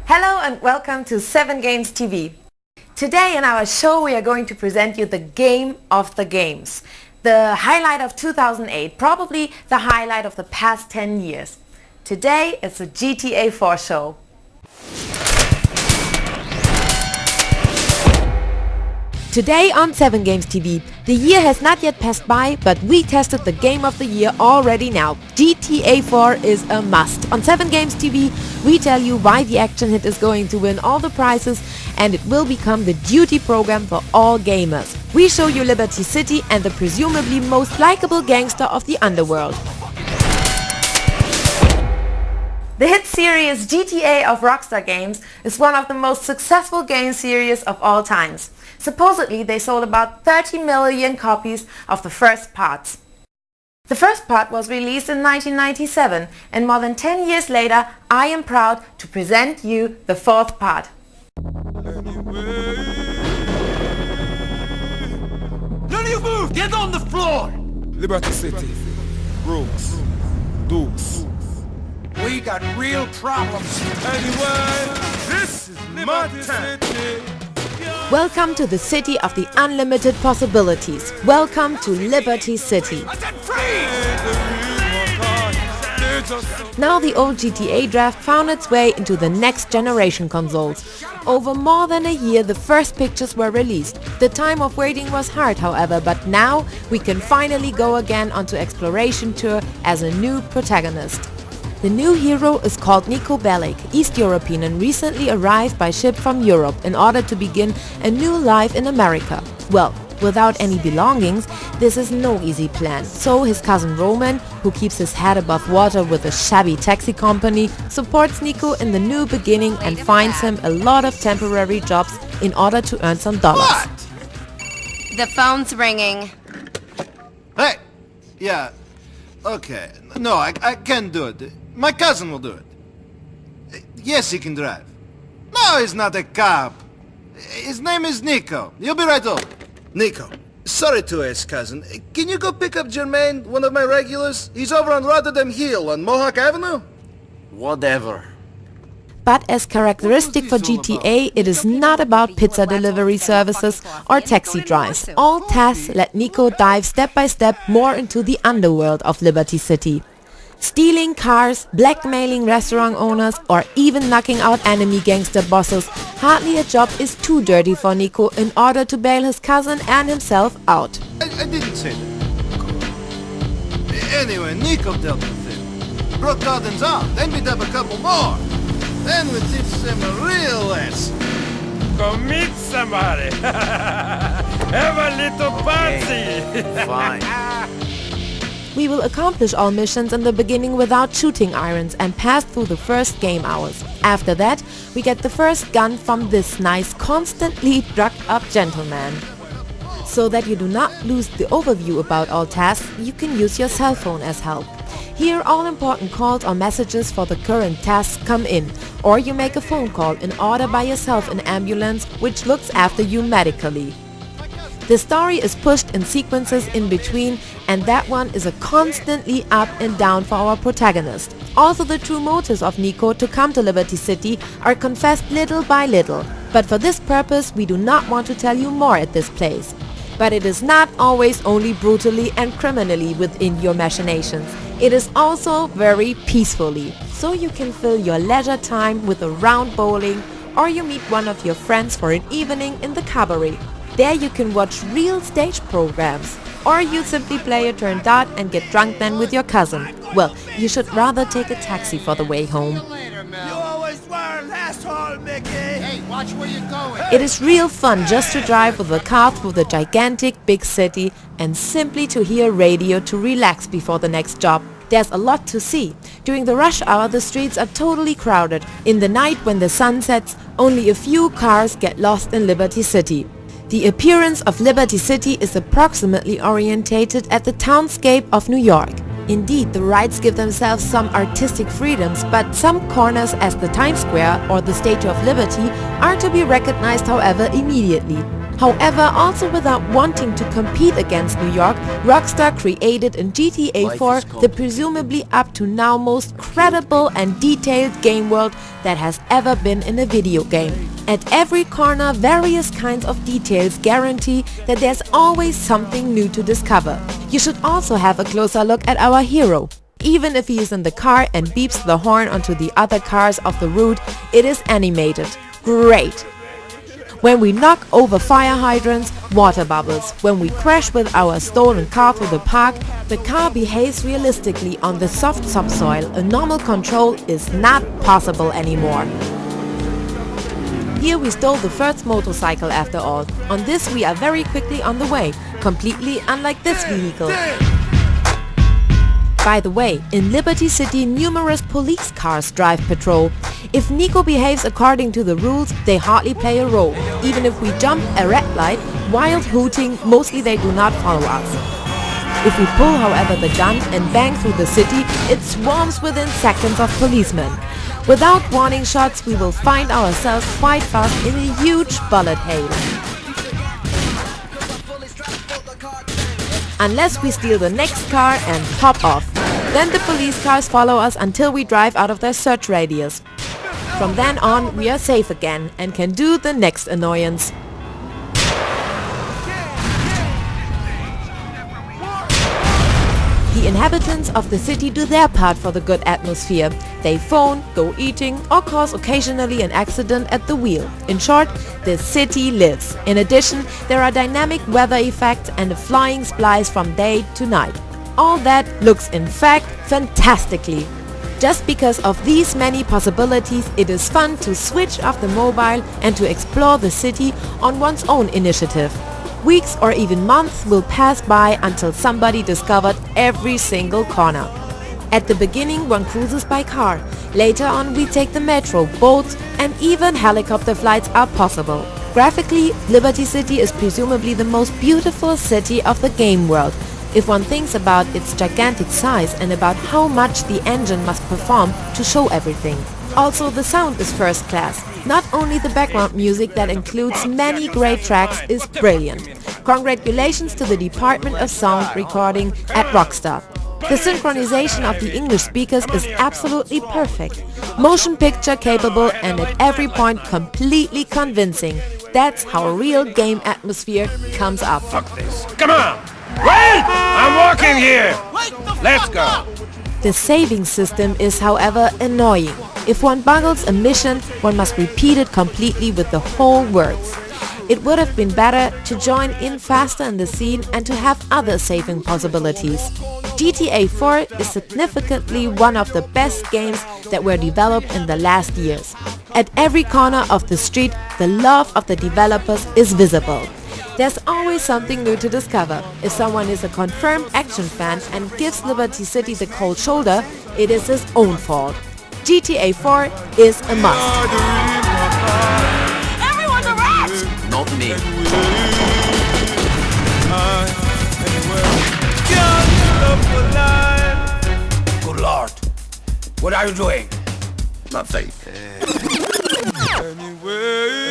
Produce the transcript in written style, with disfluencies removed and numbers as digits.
Hello and welcome to 7Games TV. Today in our show we are going to present you the game of the games. The highlight of 2008, probably the highlight of the past 10 years. Today it's a GTA 4 show. Today on 7Games TV, the year has not yet passed by, but we tested the game of the year already now. GTA 4 is a must. On 7Games TV, we tell you why the action hit is going to win all the prizes, and it will become the duty program for all gamers. We show you Liberty City and the presumably most likable gangster of the underworld. The hit series GTA of Rockstar Games is one of the most successful game series of all times. Supposedly, they sold about 30 million copies of the first parts. The first part was released in 1997, and more than 10 years later, I am proud to present you the fourth part. None of you move! Get on the floor! Liberty City. Brooks. Dukes. We got real problems. Anyway, this is Liberty City. Welcome to the city of the unlimited possibilities. Welcome to Liberty City. I said freeze! Now the old GTA draft found its way into the next generation consoles. Over more than a year the first pictures were released. The time of waiting was hard, however, but now we can finally go again onto exploration tour as a new protagonist. The new hero is called Niko Bellic, East European, and recently arrived by ship from Europe in order to begin a new life in America. Well, without any belongings, this is no easy plan. So his cousin Roman, who keeps his head above water with a shabby taxi company, supports Niko in the new beginning and finds him a lot of temporary jobs in order to earn some dollars. What? The phone's ringing. Hey! Yeah. Okay. No, I can't do it. My cousin will do it. Yes, he can drive. No, he's not a cop. His name is Niko. He'll be right over. Niko, sorry to ask, cousin. Can you go pick up Jermaine, one of my regulars? He's over on Rotterdam Hill on Mohawk Avenue? Whatever. But as characteristic for GTA, it is not about pizza delivery services or taxi drives. All tasks let Niko dive step by step more into the underworld of Liberty City. Stealing cars, blackmailing restaurant owners, or even knocking out enemy gangster bosses, hardly a job is too dirty for Niko in order to bail his cousin and himself out. I didn't say that. Anyway, Niko dealt with it. Broke Gordon's arm, then beat up a couple more. Then we teach them a real lesson. Go meet somebody. Have a little party. Fine. We will accomplish all missions in the beginning without shooting irons and pass through the first game hours. After that, we get the first gun from this nice, constantly drugged up gentleman. So that you do not lose the overview about all tasks, you can use your cell phone as help. Here all important calls or messages for the current tasks come in, or you make a phone call and order by yourself an ambulance which looks after you medically. The story is pushed in sequences in between, and that one is a constantly up and down for our protagonist. Also the true motives of Niko to come to Liberty City are confessed little by little, but for this purpose we do not want to tell you more at this place. But it is not always only brutally and criminally within your machinations. It is also very peacefully, so you can fill your leisure time with a round bowling, or you meet one of your friends for an evening in the cabaret. There you can watch real stage programs, or you simply play a turn dart and get drunk then with your cousin. Well, you should rather take a taxi for the way home. You always were an asshole, Mickey! Hey, watch where you're going! It is real fun just to drive with a car through the gigantic big city and simply to hear radio to relax before the next job. There's a lot to see. During the rush hour the streets are totally crowded. In the night when the sun sets, only a few cars get lost in Liberty City. The appearance of Liberty City is approximately orientated at the townscape of New York. Indeed, the rides give themselves some artistic freedoms, but some corners as the Times Square or the Statue of Liberty are to be recognized, however, immediately. However, also without wanting to compete against New York, Rockstar created in GTA 4 the presumably up to now most credible and detailed game world that has ever been in a video game. At every corner, various kinds of details guarantee that there's always something new to discover. You should also have a closer look at our hero. Even if he is in the car and beeps the horn onto the other cars of the route, it is animated. Great! When we knock over fire hydrants, water bubbles. When we crash with our stolen car through the park, the car behaves realistically on the soft subsoil. A normal control is not possible anymore. Here we stole the first motorcycle after all. On this we are very quickly on the way, completely unlike this vehicle. By the way, in Liberty City numerous police cars drive patrol. If Nico behaves according to the rules, they hardly play a role. Even if we jump a red light, wild hooting, mostly they do not follow us. If we pull, however, the gun and bang through the city, it swarms within seconds of policemen. Without warning shots, we will find ourselves quite fast in a huge bullet hail. Unless we steal the next car and hop off. Then the police cars follow us until we drive out of their search radius. From then on, we are safe again and can do the next annoyance. The inhabitants of the city do their part for the good atmosphere. They phone, go eating, or cause occasionally an accident at the wheel. In short, the city lives. In addition, there are dynamic weather effects and a flying splice from day to night. All that looks in fact fantastically. Just because of these many possibilities, it is fun to switch off the mobile and to explore the city on one's own initiative. Weeks or even months will pass by until somebody discovered every single corner. At the beginning one cruises by car, later on we take the metro, boats and even helicopter flights are possible. Graphically, Liberty City is presumably the most beautiful city of the game world, if one thinks about its gigantic size and about how much the engine must perform to show everything. Also, the sound is first class. Not only the background music that includes many great tracks is brilliant. Congratulations to the Department of Sound Recording at Rockstar. The synchronization of the English speakers is absolutely perfect. Motion picture capable and at every point completely convincing. That's how real game atmosphere comes up. Fuck this. Come on! Wait! I'm walking here! Let's go! The saving system is, however, annoying. If one buggles a mission, one must repeat it completely with the whole words. It would have been better to join in faster in the scene and to have other saving possibilities. GTA 4 is significantly one of the best games that were developed in the last years. At every corner of the street, the love of the developers is visible. There's always something new to discover. If someone is a confirmed action fan and gives Liberty City the cold shoulder, it is his own fault. GTA 4 is a must. Everyone's a rat! Not me. Good Lord. What are you doing? Nothing. Anyway.